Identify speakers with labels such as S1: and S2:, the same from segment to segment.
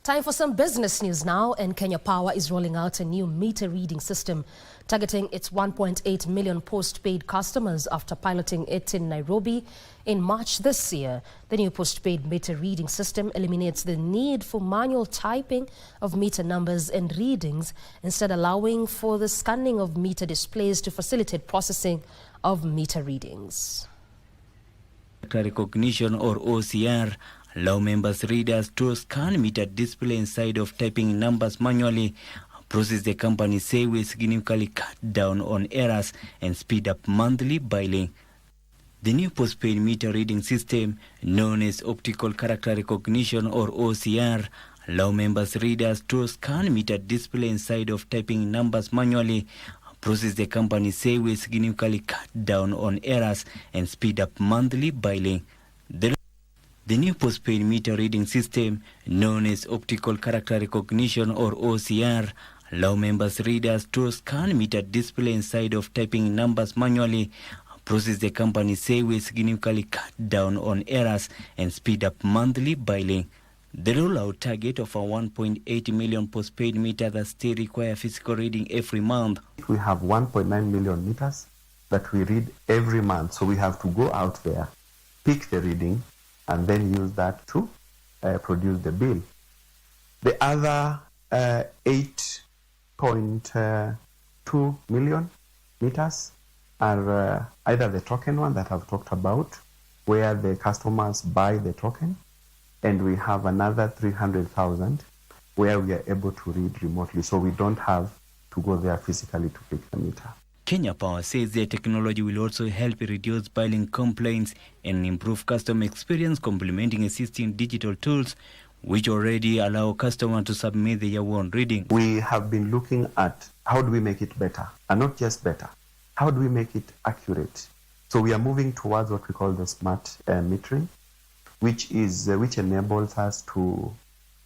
S1: Time for some business news now, and Kenya Power is rolling out a new meter reading system targeting its 1.8 million postpaid customers after piloting it in Nairobi in March this year. The new postpaid meter reading system eliminates the need for manual typing of meter numbers and readings, instead allowing for the scanning of meter displays to facilitate processing of meter readings.
S2: Recognition, or OCR, allow members readers to scan meter display instead of typing numbers manually, a process the company say will significantly cut down on errors and speed up monthly billing. The new postpaid meter reading system, known as optical character recognition, or OCR, allow members readers to scan meter display instead of typing numbers manually, a process the company say will significantly cut down on errors and speed up monthly billing. The new postpaid meter reading system, known as optical character recognition, or OCR, allow members readers to scan meter display instead of typing numbers manually, a process the company say will significantly cut down on errors and speed up monthly billing. The rollout target of a 1.8 million postpaid meter that still require physical reading every month.
S3: We have 1.9 million meters that we read every month, so we have to go out there, pick the reading, and then use that to produce the bill. The other 8.2 million meters are either the token one that I've talked about, where the customers buy the token, and we have another 300,000 where we are able to read remotely, so we don't have to go there physically to pick the meter.
S2: Kenya Power says their technology will also help reduce billing complaints and improve customer experience, complementing existing digital tools which already allow customers to submit their own reading.
S3: We have been looking at how do we make it better, and not just better, how do we make it accurate? So we are moving towards what we call the smart metering, which enables us to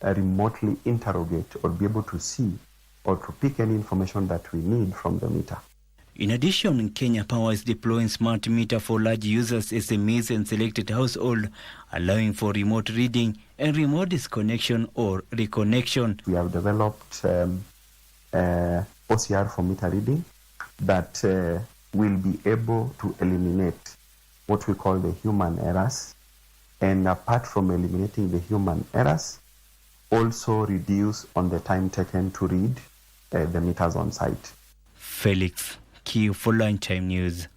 S3: remotely interrogate or be able to see or to pick any information that we need from the meter.
S2: In addition, Kenya Power is deploying smart meter for large users, SMEs and selected household, allowing for remote reading and remote disconnection or reconnection.
S3: We have developed OCR for meter reading that will be able to eliminate what we call the human errors, and apart from eliminating the human errors, also reduce on the time taken to read the meters on site.
S2: Felix Q for Lunchtime News.